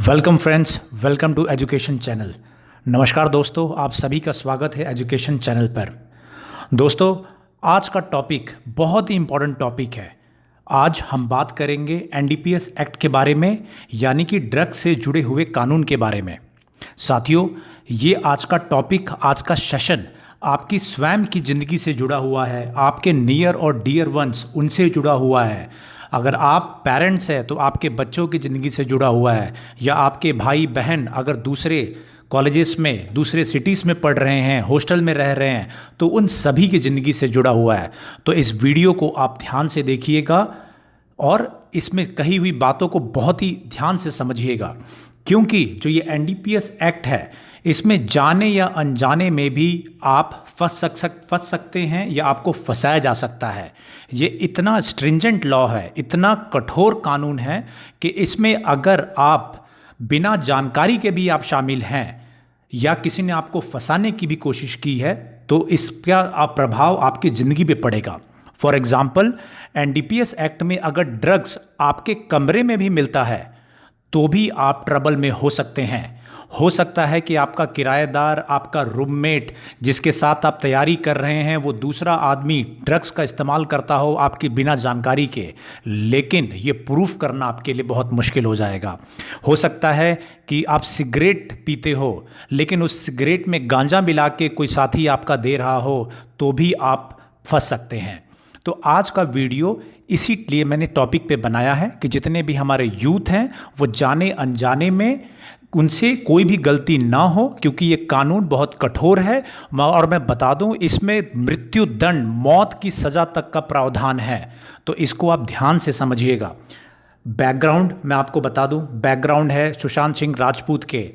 Welcome friends, welcome to education channel. नमस्कार दोस्तों, आप सभी का स्वागत है एजुकेशन चैनल पर। दोस्तों, आज का टॉपिक बहुत ही इम्पोर्टेंट टॉपिक है। आज हम बात करेंगे एनडीपीएस एक्ट के बारे में, यानी कि ड्रग्स से जुड़े हुए कानून के बारे में। साथियों, ये आज का टॉपिक, आज का सेशन आपकी स्वयं की ज़िंदगी से जुड़ा हुआ है, आपके नियर और डियर वंस उनसे जुड़ा हुआ है। अगर आप पेरेंट्स हैं तो आपके बच्चों की ज़िंदगी से जुड़ा हुआ है, या आपके भाई बहन अगर दूसरे कॉलेजेस में, दूसरे सिटीज़ में पढ़ रहे हैं, हॉस्टल में रह रहे हैं, तो उन सभी की ज़िंदगी से जुड़ा हुआ है। तो इस वीडियो को आप ध्यान से देखिएगा और इसमें कही हुई बातों को बहुत ही ध्यान से समझिएगा, क्योंकि जो ये एनडीपीएस एक्ट है, इसमें जाने या अनजाने में भी आप फंस सकते हैं या आपको फंसाया जा सकता है। ये इतना स्ट्रिंजेंट लॉ है, इतना कठोर कानून है कि इसमें अगर आप बिना जानकारी के भी आप शामिल हैं या किसी ने आपको फंसाने की भी कोशिश की है, तो इसका प्रभाव आपकी ज़िंदगी पे पड़ेगा। फॉर एग्ज़ाम्पल, एनडीपीएस एक्ट में अगर ड्रग्स आपके कमरे में भी मिलता है तो भी आप ट्रबल में हो सकते हैं। हो सकता है कि आपका किराएदार, आपका रूममेट जिसके साथ आप तैयारी कर रहे हैं, वो दूसरा आदमी ड्रग्स का इस्तेमाल करता हो आपकी बिना जानकारी के, लेकिन ये प्रूफ करना आपके लिए बहुत मुश्किल हो जाएगा। हो सकता है कि आप सिगरेट पीते हो, लेकिन उस सिगरेट में गांजा मिला के कोई साथी आपका दे रहा हो, तो भी आप फंस सकते हैं। तो आज का वीडियो इसीलिए मैंने टॉपिक पे बनाया है कि जितने भी हमारे यूथ हैं वो जाने अनजाने में उनसे कोई भी गलती ना हो, क्योंकि ये कानून बहुत कठोर है। और मैं बता दूं, इसमें मृत्यु दंड, मौत की सज़ा तक का प्रावधान है। तो इसको आप ध्यान से समझिएगा। बैकग्राउंड मैं आपको बता दूं, बैकग्राउंड है सुशांत सिंह राजपूत के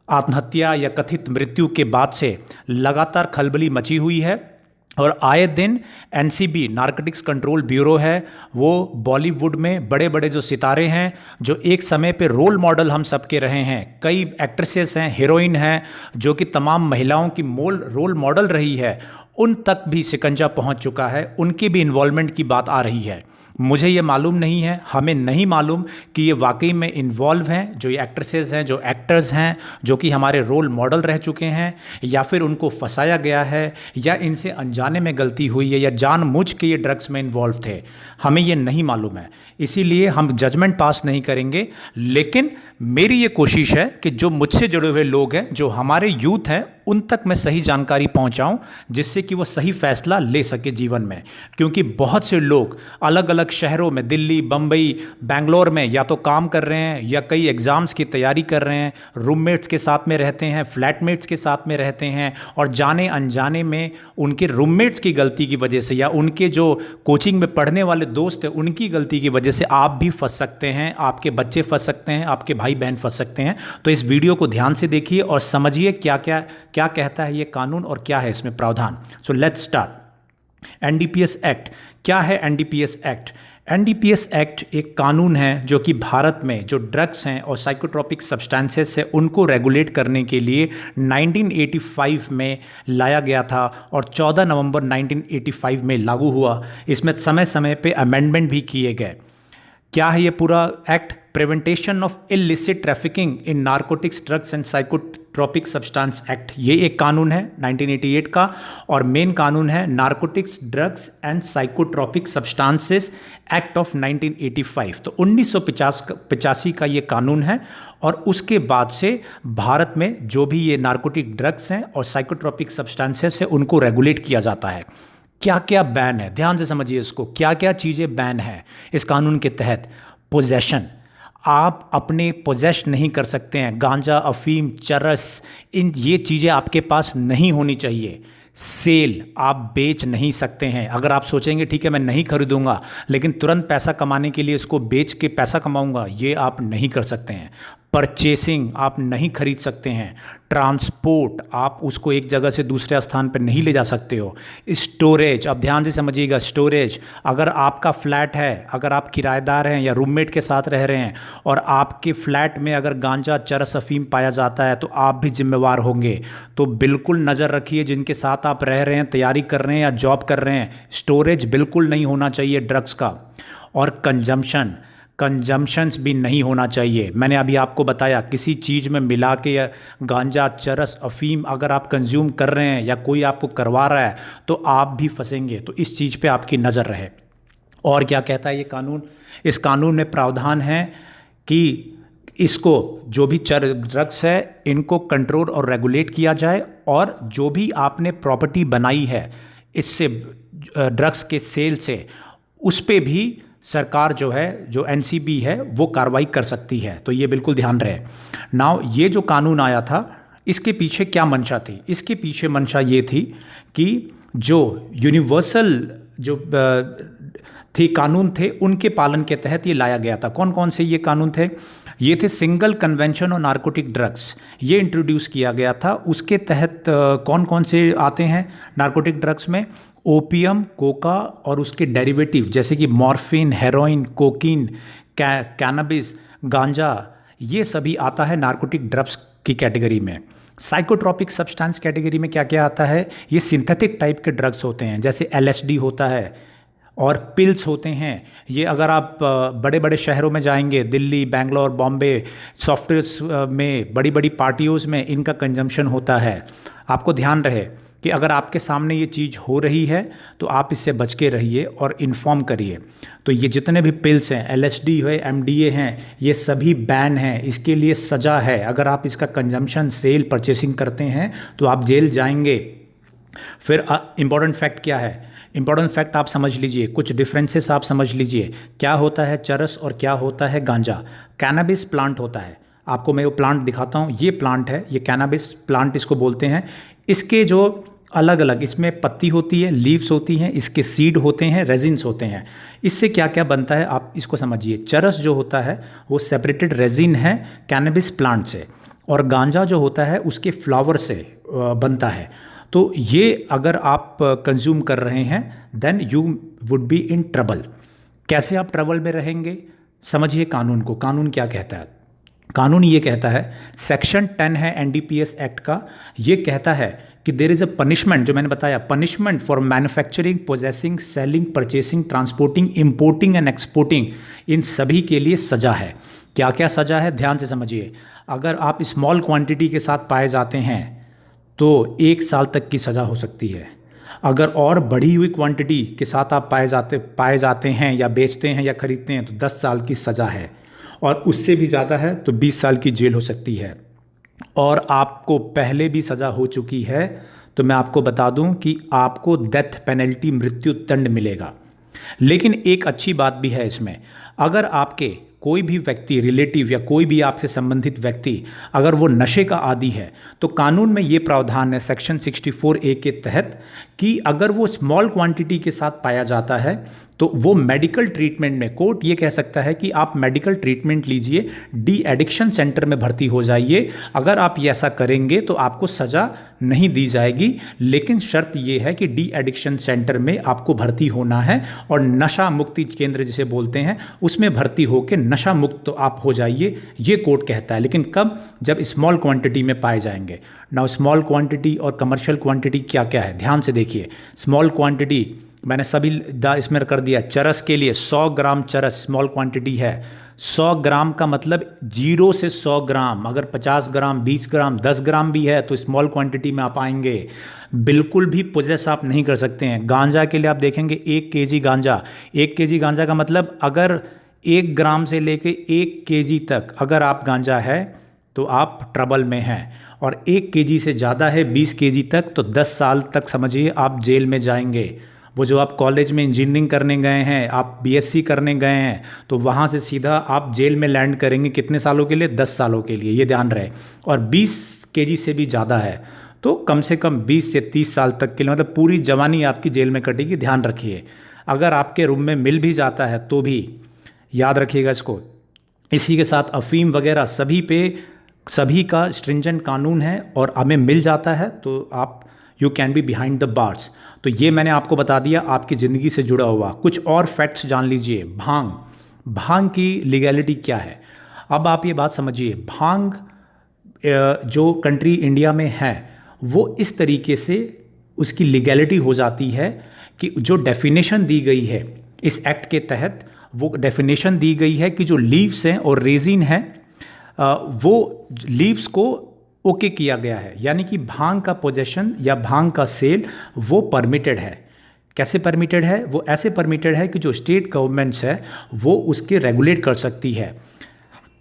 आत्महत्या या कथित मृत्यु के बाद से लगातार खलबली मची हुई है, और आए दिन एनसीबी, नारकोटिक्स कंट्रोल ब्यूरो है, वो बॉलीवुड में बड़े बड़े जो सितारे हैं, जो एक समय पे रोल मॉडल हम सबके रहे हैं, कई एक्ट्रेसेस हैं, हीरोइन हैं, जो कि तमाम महिलाओं की रोल मॉडल रही है, उन तक भी शिकंजा पहुंच चुका है। उनकी भी इन्वॉल्वमेंट की बात आ रही है। मुझे ये मालूम नहीं है, हमें नहीं मालूम कि ये वाकई में इन्वॉल्व हैं, जो ये एक्ट्रेसेस हैं, जो एक्टर्स हैं, जो कि हमारे रोल मॉडल रह चुके हैं, या फिर उनको फंसाया गया है, या इनसे अनजाने में गलती हुई है, या जानबूझ के ये ड्रग्स में इन्वॉल्व थे। हमें ये नहीं मालूम है, इसीलिए हम जजमेंट पास नहीं करेंगे। लेकिन मेरी ये कोशिश है कि जो मुझसे जुड़े हुए लोग हैं, जो हमारे यूथ हैं, उन तक मैं सही जानकारी पहुंचाऊं, जिससे कि वो सही फैसला ले सके जीवन में। क्योंकि बहुत से लोग अलग अलग शहरों में, दिल्ली, बम्बई, बेंगलोर में या तो काम कर रहे हैं या कई एग्ज़ाम्स की तैयारी कर रहे हैं, रूममेट्स के साथ में रहते हैं, फ्लैटमेट्स के साथ में रहते हैं, और जाने अनजाने में उनके रूममेट्स की गलती की वजह से, या उनके जो कोचिंग में पढ़ने वाले दोस्त हैं उनकी गलती की वजह से आप भी फंस सकते हैं, आपके बच्चे फंस सकते हैं, आपके भाई बहन फंस सकते हैं। तो इस वीडियो को ध्यान से देखिए और समझिए क्या कहता है ये कानून और क्या है इसमें प्रावधान। So let's start. NDPS act क्या है? एनडीपीएस एक्ट, एनडीपीएस एक्ट एक कानून है जो कि भारत में जो ड्रग्स हैं और साइकोट्रोपिक सब्सटेंसेस है उनको रेगुलेट करने के लिए 1985 में लाया गया था, और 14 नवंबर 1985 में लागू हुआ। इसमें समय समय पे अमेंडमेंट भी किए गए। क्या है ये पूरा act? Prevention of illicit trafficking in narcotics, drugs and psychotropic substance act, ये एक कानून है 1988 का। और मेन कानून है narcotics, drugs and psychotropic substances act of 1985। तो 1985 का ये कानून है, और उसके बाद से भारत में जो भी ये नारकोटिक ड्रग्स हैं और साइकोट्रोपिक सब्सटेंसेस है उनको रेगुलेट किया जाता है। क्या क्या बैन है, ध्यान से समझिए इसको। क्या क्या चीज़ें बैन है इस कानून के तहत? पोजेशन, आप अपने पोजेस नहीं कर सकते हैं। गांजा, अफीम, चरस, ये चीज़ें आपके पास नहीं होनी चाहिए। सेल, आप बेच नहीं सकते हैं। अगर आप सोचेंगे ठीक है मैं नहीं खरीदूंगा, लेकिन तुरंत पैसा कमाने के लिए इसको बेच के पैसा कमाऊंगा, ये आप नहीं कर सकते हैं। परचेसिंग, आप नहीं खरीद सकते हैं। ट्रांसपोर्ट, आप उसको एक जगह से दूसरे स्थान पर नहीं ले जा सकते हो। स्टोरेज, अब ध्यान से समझिएगा, स्टोरेज, अगर आपका फ्लैट है, अगर आप किराएदार हैं या रूममेट के साथ रह रहे हैं और आपके फ्लैट में अगर गांजा, चरस, अफीम पाया जाता है तो आप भी जिम्मेवार होंगे। तो बिल्कुल नज़र रखिए जिनके साथ आप रह रहे हैं, तैयारी कर रहे हैं या जॉब कर रहे हैं, स्टोरेज बिल्कुल नहीं होना चाहिए ड्रग्स का। और कंजम्पशन, कंजम्पशंस भी नहीं होना चाहिए। मैंने अभी आपको बताया किसी चीज़ में मिला के या गांजा, चरस, अफीम अगर आप कंज्यूम कर रहे हैं या कोई आपको करवा रहा है तो आप भी फंसेंगे। तो इस चीज़ पे आपकी नज़र रहे। और क्या कहता है ये कानून? इस कानून में प्रावधान है कि इसको जो भी ड्रग्स है इनको कंट्रोल और रेगुलेट किया जाए, और जो भी आपने प्रॉपर्टी बनाई है इससे ड्रग्स के सेल से, उस पे भी सरकार जो है, जो एनसीबी है, वो कार्रवाई कर सकती है। तो ये बिल्कुल ध्यान रहे। नाउ ये जो कानून आया था इसके पीछे क्या मंशा थी? इसके पीछे मंशा ये थी कि जो यूनिवर्सल जो थे कानून थे उनके पालन के तहत ये लाया गया था। कौन कौन से ये कानून थे? ये थे single convention on narcotic drugs, ये इंट्रोड्यूस किया गया था। उसके तहत कौन कौन से आते हैं नारकोटिक ड्रग्स में? ओपियम, कोका और उसके डेरिवेटिव जैसे कि मॉर्फिन, हेरोइन, कोकीन, कैनबिस, गांजा, ये सभी आता है नारकोटिक ड्रग्स की कैटेगरी में। साइकोट्रॉपिक सब्सटेंस कैटेगरी में क्या क्या आता है? ये सिंथेटिक टाइप के ड्रग्स होते हैं, जैसे एलएसडी होता है और पिल्स होते हैं। ये अगर आप बड़े बड़े शहरों में जाएंगे, दिल्ली, बेंगलोर, बॉम्बे, सॉफ्टवेयर्स में, बड़ी बड़ी पार्टियों में इनका कंजम्पशन होता है। आपको ध्यान रहे कि अगर आपके सामने ये चीज़ हो रही है तो आप इससे बच के रहिए और इन्फॉर्म करिए। तो ये जितने भी पिल्स हैं, एलएसडी है, एमडीए हैं, ये सभी बैन हैं। इसके लिए सज़ा है। अगर आप इसका कंजम्पशन, सेल, परचेसिंग करते हैं तो आप जेल जाएंगे। फिर इम्पॉर्टेंट फैक्ट क्या है? इंपॉर्टेंट फैक्ट आप समझ लीजिए, कुछ डिफरेंसेस आप समझ लीजिए। क्या होता है चरस और क्या होता है गांजा? कैनबिस प्लांट होता है। आपको मैं वो प्लांट दिखाता हूँ। ये प्लांट है, ये कैनबिस प्लांट इसको बोलते हैं। इसके जो अलग अलग इसमें पत्ती होती है, लीव्स होती हैं, इसके सीड होते हैं, रेजिन्स होते हैं। इससे क्या क्या बनता है आप इसको समझिए। चरस जो होता है वो सेपरेटेड रेजिन है कैनबिस प्लांट से, और गांजा जो होता है उसके फ्लावर से बनता है। तो ये अगर आप कंज्यूम कर रहे हैं then you would be in trouble. कैसे आप ट्रबल में रहेंगे? समझिए कानून को। कानून क्या कहता है? कानून ये कहता है, सेक्शन 10 है एनडीपीएस एक्ट का, ये कहता है कि देयर इज़ अ पनिशमेंट, जो मैंने बताया, punishment for manufacturing, possessing, selling, purchasing, transporting, importing and exporting. इन सभी के लिए सज़ा है। क्या क्या सज़ा है? ध्यान से समझिए। अगर आप स्मॉल क्वांटिटी के साथ पाए जाते हैं तो 1 साल तक की सज़ा हो सकती है। अगर और बढ़ी हुई क्वांटिटी के साथ आप पाए जाते हैं या बेचते हैं या खरीदते हैं तो 10 साल की सज़ा है, और उससे भी ज़्यादा है तो 20 साल की जेल हो सकती है। और आपको पहले भी सज़ा हो चुकी है तो मैं आपको बता दूं कि आपको डेथ पेनल्टी, मृत्यु दंड मिलेगा। लेकिन एक अच्छी बात भी है इसमें, अगर आपके कोई भी व्यक्ति, रिलेटिव या कोई भी आपसे संबंधित व्यक्ति अगर वो नशे का आदी है तो कानून में ये प्रावधान है सेक्शन 64A के तहत कि अगर वो स्मॉल क्वांटिटी के साथ पाया जाता है तो वो मेडिकल ट्रीटमेंट में, कोर्ट ये कह सकता है कि आप मेडिकल ट्रीटमेंट लीजिए, डी एडिक्शन सेंटर में भर्ती हो जाइए। अगर आप ये ऐसा करेंगे तो आपको सज़ा नहीं दी जाएगी, लेकिन शर्त ये है कि डी एडिक्शन सेंटर में आपको भर्ती होना है और नशा मुक्ति केंद्र जिसे बोलते हैं उसमें भर्ती होकर नशा मुक्त तो आप हो जाइए, ये कोर्ट कहता है। लेकिन कब? जब स्मॉल क्वांटिटी में पाए जाएंगे। नाउ स्मॉल क्वांटिटी और कमर्शियल क्वांटिटी क्या क्या है, ध्यान से देखिए। स्मॉल क्वांटिटी मैंने सभी इसमें कर दिया। चरस के लिए 100 ग्राम चरस स्मॉल क्वांटिटी है। 100 ग्राम का मतलब 0 से 100 ग्राम। अगर 50 ग्राम, 20 ग्राम, 10 ग्राम भी है तो स्मॉल क्वांटिटी में आप आएंगे। बिल्कुल भी पोजेस आप नहीं कर सकते हैं। गांजा के लिए आप देखेंगे 1 केजी गांजा। 1 केजी गांजा का मतलब अगर 1 ग्राम से लेके 1 केजी तक अगर आप गांजा है तो आप ट्रबल में हैं। और 1 केजी से ज़्यादा है, 20 केजी तक, तो 10 साल तक समझिए आप जेल में जाएंगे। वो जो आप कॉलेज में इंजीनियरिंग करने गए हैं, आप बीएससी करने गए हैं, तो वहाँ से सीधा आप जेल में लैंड करेंगे। कितने सालों के लिए? 10 सालों के लिए, ये ध्यान रहे। और 20 केजी से भी ज़्यादा है तो कम से कम 20 से 30 साल तक के लिए, मतलब पूरी जवानी आपकी जेल में कटेगी। ध्यान रखिए। अगर आपके रूम में मिल भी जाता है तो भी याद रखिएगा इसको। इसी के साथ अफीम वगैरह सभी का स्ट्रिंजेंट कानून है, और हमें मिल जाता है तो आप you can be behind the bars. तो ये मैंने आपको बता दिया आपकी ज़िंदगी से जुड़ा हुआ। कुछ और फैक्ट्स जान लीजिए। भांग की लीगैलिटी क्या है? अब आप ये बात समझिए। भांग जो कंट्री इंडिया में है वो इस तरीके से उसकी लीगैलिटी हो जाती है कि जो डेफिनेशन दी गई है इस एक्ट के तहत वो डेफिनेशन दी गई है कि जो लीव्स हैं और रेजिन है वो लीव्स को ओके किया गया है, यानी कि भांग का पोजेशन या भांग का सेल वो परमिटेड है। कैसे परमिटेड है? वो ऐसे परमिटेड है कि जो स्टेट गवर्नमेंट्स है वो उसके रेगुलेट कर सकती है।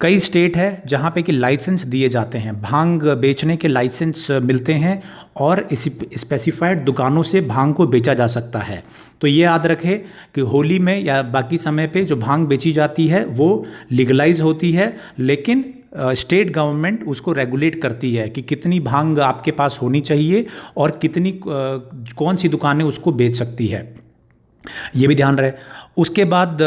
कई स्टेट है जहाँ पे कि लाइसेंस दिए जाते हैं, भांग बेचने के लाइसेंस मिलते हैं और इसी स्पेसिफाइड दुकानों से भांग को बेचा जा सकता है। तो ये याद रखें कि होली में या बाकी समय पे जो भांग बेची जाती है वो लीगलाइज होती है, लेकिन स्टेट गवर्नमेंट उसको रेगुलेट करती है कि कितनी भांग आपके पास होनी चाहिए और कितनी कौन सी दुकानें उसको बेच सकती है, ये भी ध्यान रहे। उसके बाद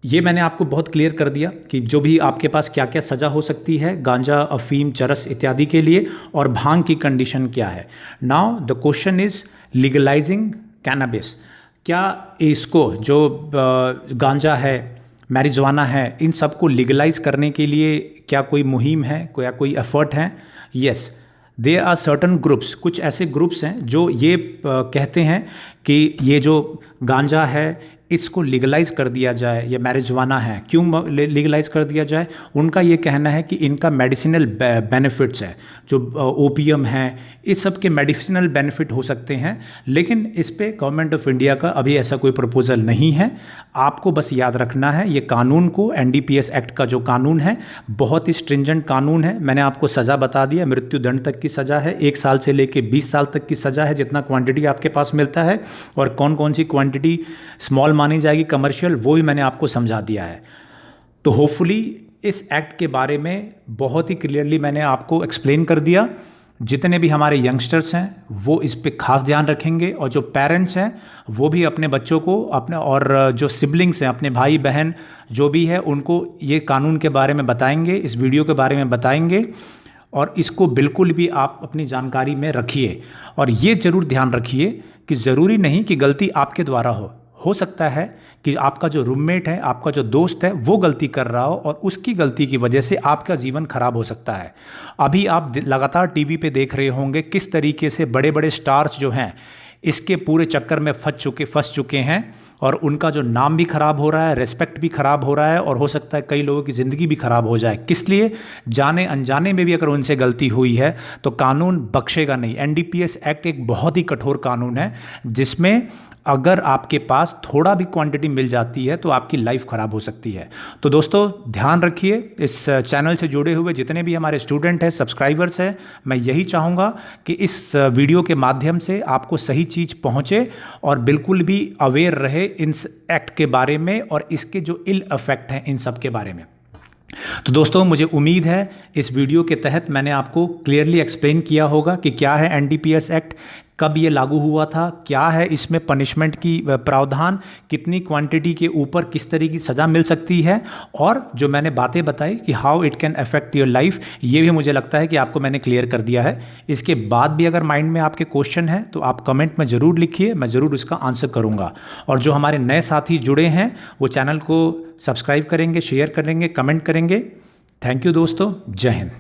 ये मैंने आपको बहुत क्लियर कर दिया कि जो भी आपके पास क्या क्या सज़ा हो सकती है गांजा, अफीम, चरस इत्यादि के लिए, और भांग की कंडीशन क्या है। Now the question is legalising cannabis. क्या इसको जो गांजा है, मैरिजुआना है, इन सबको लीगलाइज करने के लिए क्या कोई मुहिम है, कोई एफर्ट है? Yes, there are certain groups, कुछ ऐसे ग्रुप्स हैं जो ये कहते हैं कि ये जो गांजा है इसको लीगलाइज कर दिया जाए, या मैरिजुआना है क्यों लीगलाइज कर दिया जाए। उनका ये कहना है कि इनका मेडिसिनल बेनिफिट्स है, जो ओपीएम है, इस सब के मेडिसिनल बेनिफिट हो सकते हैं, लेकिन इस पे गवर्नमेंट ऑफ इंडिया का अभी ऐसा कोई प्रपोजल नहीं है। आपको बस याद रखना है ये कानून को, एनडीपीएस एक्ट का जो कानून है बहुत ही स्ट्रिंजेंट कानून है। मैंने आपको सज़ा बता दिया, मृत्युदंड तक की सज़ा है, 1 साल से लेकर 20 साल तक की सज़ा है जितना क्वांटिटी आपके पास मिलता है, और कौन कौन सी क्वांटिटी स्मॉल मानी जाएगी कमर्शियल, वो भी मैंने आपको समझा दिया है। तो होपफुली इस एक्ट के बारे में बहुत ही क्लियरली मैंने आपको एक्सप्लेन कर दिया। जितने भी हमारे यंगस्टर्स हैं वो इस पे खास ध्यान रखेंगे, और जो पेरेंट्स हैं वो भी अपने बच्चों को, अपने और जो सिबलिंग्स हैं, अपने भाई बहन जो भी है, उनको ये कानून के बारे में बताएंगे, इस वीडियो के बारे में बताएंगे, और इसको बिल्कुल भी आप अपनी जानकारी में रखिए। और ये ज़रूर ध्यान रखिए कि ज़रूरी नहीं कि गलती आपके द्वारा हो सकता है कि आपका जो रूममेट है, आपका जो दोस्त है, वो गलती कर रहा हो और उसकी गलती की वजह से आपका जीवन खराब हो सकता है। अभी आप लगातार टीवी पे देख रहे होंगे किस तरीके से बड़े बड़े स्टार्स जो हैं इसके पूरे चक्कर में फंस चुके हैं, और उनका जो नाम भी खराब हो रहा है, रेस्पेक्ट भी खराब हो रहा है, और हो सकता है कई लोगों की ज़िंदगी भी खराब हो जाए। किस लिए? जाने अनजाने में भी अगर उनसे गलती हुई है तो कानून बख्शेगा नहीं। एनडीपीएस एक्ट एक बहुत ही कठोर कानून है जिसमें अगर आपके पास थोड़ा भी क्वांटिटी मिल जाती है तो आपकी लाइफ ख़राब हो सकती है। तो दोस्तों ध्यान रखिए, इस चैनल से जुड़े हुए जितने भी हमारे स्टूडेंट हैं, सब्सक्राइबर्स हैं, मैं यही चाहूँगा कि इस वीडियो के माध्यम से आपको सही चीज़ पहुँचे और बिल्कुल भी अवेयर रहे इन एक्ट के बारे में और इसके जो इल इफेक्ट हैं इन सब के बारे में। तो दोस्तों मुझे उम्मीद है इस वीडियो के तहत मैंने आपको क्लियरली एक्सप्लेन किया होगा कि क्या है एनडीपीएस एक्ट, कब ये लागू हुआ था, क्या है इसमें पनिशमेंट की प्रावधान, कितनी क्वांटिटी के ऊपर किस तरह की सज़ा मिल सकती है, और जो मैंने बातें बताई कि how it can affect your life, ये भी मुझे लगता है कि आपको मैंने क्लियर कर दिया है। इसके बाद भी अगर माइंड में आपके क्वेश्चन हैं तो आप कमेंट में ज़रूर लिखिए, मैं ज़रूर उसका आंसर करूँगा। और जो हमारे नए साथी जुड़े हैं वो चैनल को सब्सक्राइब करेंगे, शेयर करेंगे, कमेंट करेंगे। थैंक यू दोस्तों, जय हिंद।